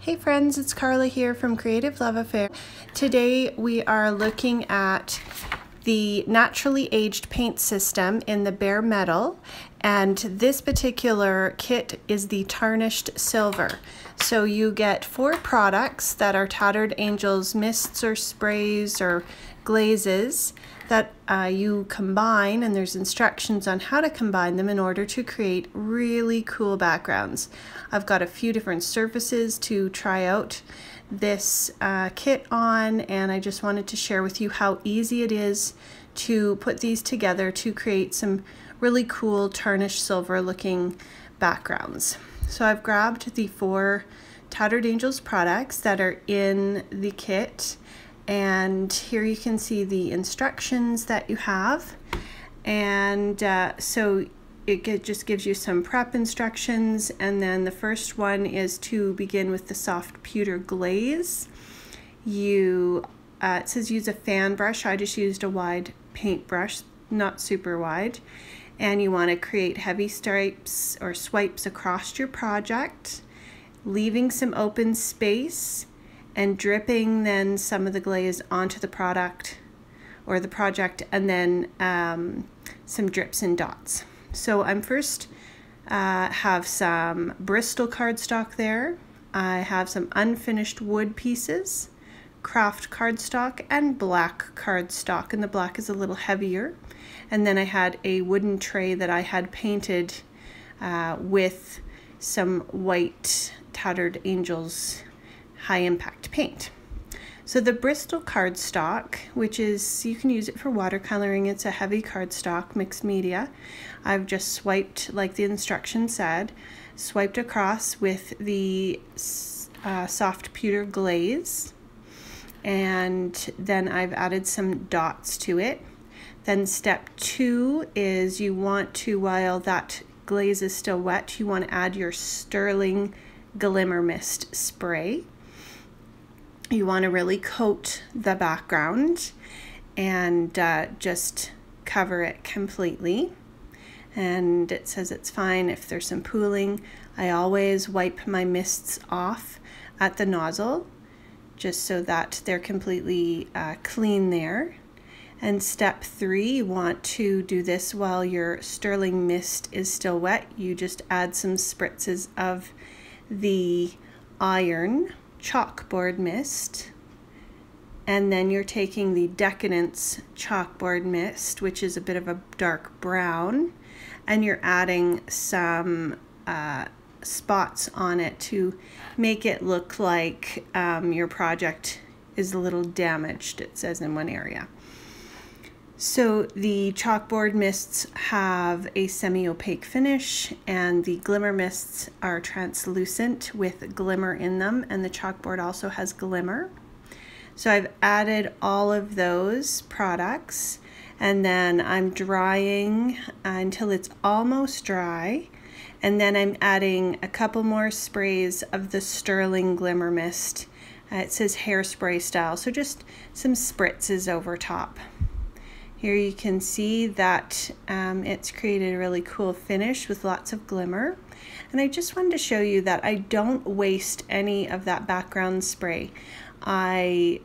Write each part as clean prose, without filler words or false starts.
Hey friends, it's Carla here from Creative Love Affair. Today we are looking at the naturally aged paint system in the bare metal, and this particular kit is the Tarnished Silver. So you get 4 products that are Tattered Angels mists or sprays or glazes that you combine, and there's instructions on how to combine them in order to create really cool backgrounds. I've got a few different surfaces to try out this kit on, and I just wanted to share with you how easy it is to put these together to create some really cool tarnished silver looking backgrounds. So I've grabbed the 4 Tattered Angels products that are in the kit, and here you can see the instructions that you have, and so it just gives you some prep instructions. And then the first one is to begin with the soft pewter glaze. It says use a fan brush. I just used a wide paintbrush, not super wide, and you want to create heavy stripes or swipes across your project, leaving some open space and dripping then some of the glaze onto the product or the project, and then some drips and dots. So I'm first have some Bristol cardstock there. I have some unfinished wood pieces, craft cardstock, and black cardstock, and the black is a little heavier. And then I had a wooden tray that I had painted with some white Tattered Angels high impact paint. So the Bristol cardstock, which is, you can use it for watercoloring, it's a heavy cardstock, mixed media. I've just swiped, like the instruction said, swiped across with the soft pewter glaze, and then I've added some dots to it. Then step 2 is you want to, while that glaze is still wet, you want to add your sterling Glimmer mist spray. You want to really coat the background and just cover it completely. And it says it's fine if there's some pooling. I always wipe my mists off at the nozzle just so that they're completely clean there. And step 3, you want to do this while your sterling mist is still wet. You just add some spritzes of the iron chalkboard mist, and then you're taking the Decadence chalkboard mist, which is a bit of a dark brown, and you're adding some spots on it to make it look like your project is a little damaged, it says in one area. So the chalkboard mists have a semi-opaque finish, and the glimmer mists are translucent with glimmer in them, and the chalkboard also has glimmer. So I've added all of those products, and then I'm drying until it's almost dry, and then I'm adding a couple more sprays of the sterling glimmer mist. It says hairspray style, so just some spritzes over top. Here you can see that it's created a really cool finish with lots of glimmer. And I just wanted to show you that I don't waste any of that background spray. I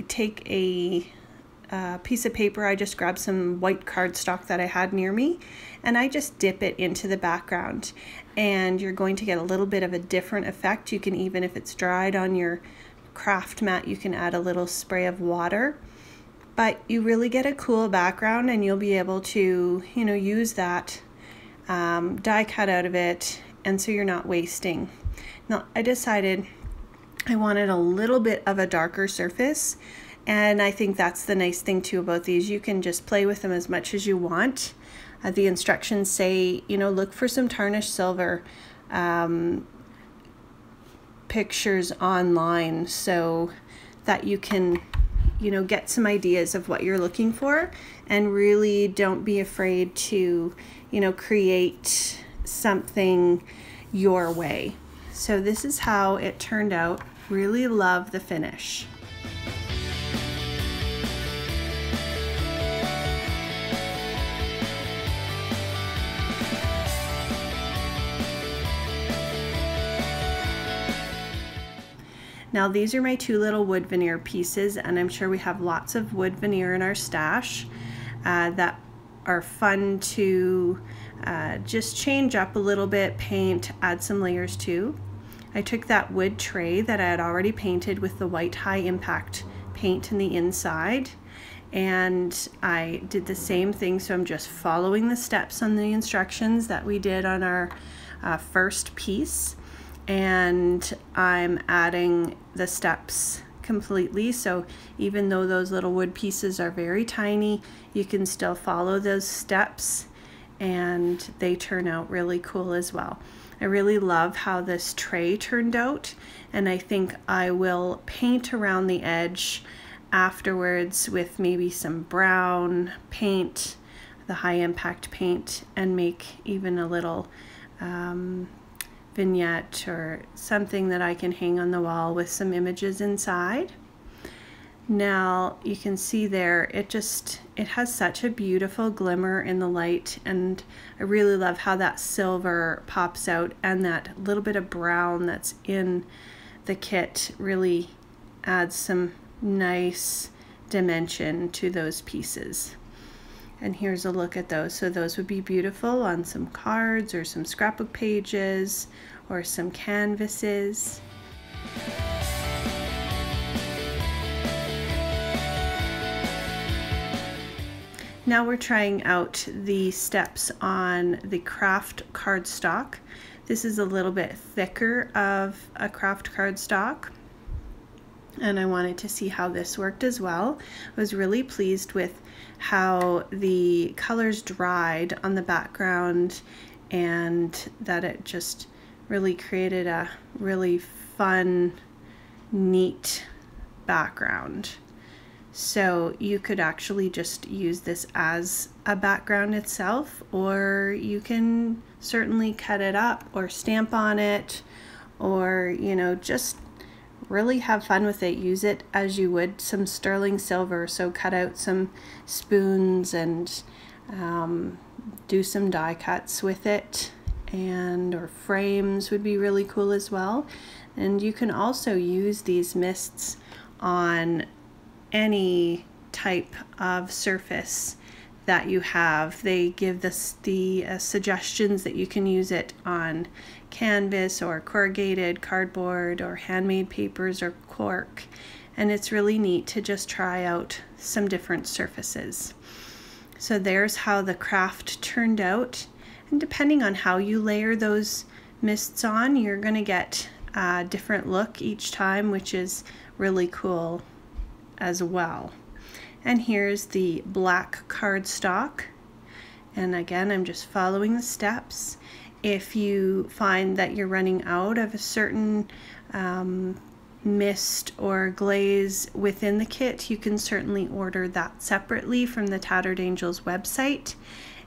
take a piece of paper, I just grab some white cardstock that I had near me, and I just dip it into the background. And you're going to get a little bit of a different effect. You can, even if it's dried on your craft mat, you can add a little spray of water. But you really get a cool background, and you'll be able to, use that die cut out of it, and so you're not wasting. Now, I decided I wanted a little bit of a darker surface, and I think that's the nice thing too about these. You can just play with them as much as you want. The instructions say, look for some tarnished silver pictures online so that you can get some ideas of what you're looking for, and really don't be afraid to, create something your way. So this is how it turned out. Really love the finish. Now these are my 2 little wood veneer pieces, and I'm sure we have lots of wood veneer in our stash that are fun to just change up a little bit, paint, add some layers to. I took that wood tray that I had already painted with the white high impact paint in the inside, and I did the same thing, so I'm just following the steps on the instructions that we did on our first piece, and I'm adding the steps completely. So even though those little wood pieces are very tiny, you can still follow those steps and they turn out really cool as well. I really love how this tray turned out, and I think I will paint around the edge afterwards with maybe some brown paint, the high impact paint, and make even a little vignette or something that I can hang on the wall with some images inside. Now you can see there, it has such a beautiful glimmer in the light, and I really love how that silver pops out, and that little bit of brown that's in the kit really adds some nice dimension to those pieces. And here's a look at those. So those would be beautiful on some cards or some scrapbook pages or some canvases. Now we're trying out the steps on the craft cardstock. This is a little bit thicker of a craft cardstock, and I wanted to see how this worked as well. I was really pleased with how the colors dried on the background, and that it just really created a really fun, neat background. So you could actually just use this as a background itself, or you can certainly cut it up or stamp on it, or, you know, just really have fun with it. Use it as you would some sterling silver. So cut out some spoons and do some die cuts with it, and or frames would be really cool as well. And you can also use these mists on any type of surface that you have. They give the suggestions that you can use it on canvas or corrugated cardboard or handmade papers or cork, and it's really neat to just try out some different surfaces. So there's how the craft turned out, and depending on how you layer those mists on, you're going to get a different look each time, which is really cool as well. And here's the black cardstock, and again I'm just following the steps. If you find that you're running out of a certain mist or glaze within the kit, you can certainly order that separately from the Tattered Angels website.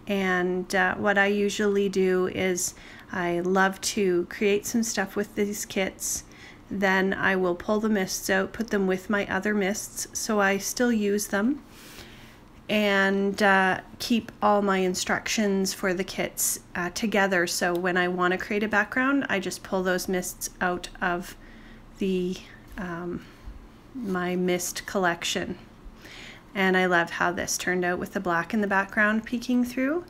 And what I usually do is I love to create some stuff with these kits. Then I will pull the mists out, put them with my other mists, so I still use them, and keep all my instructions for the kits together. So when I want to create a background, I just pull those mists out of the my mist collection. And I love how this turned out with the black in the background peeking through,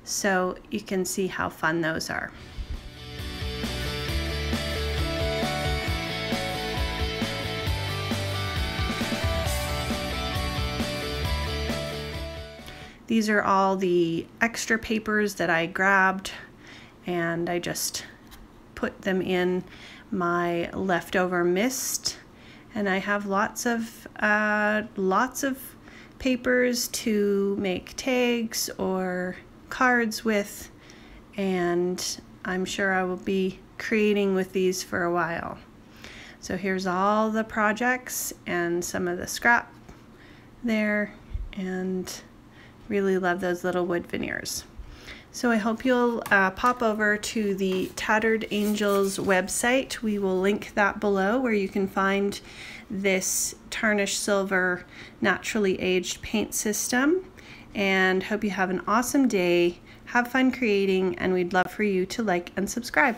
so you can see how fun those are. These are all the extra papers that I grabbed, and I just put them in my leftover mist. And I have lots of papers to make tags or cards with, and I'm sure I will be creating with these for a while. So here's all the projects and some of the scrap there, and really love those little wood veneers. So I hope you'll pop over to the Tattered Angels website. We will link that below, where you can find this Tarnished Silver naturally aged paint system. And hope you have an awesome day. Have fun creating, and we'd love for you to like and subscribe.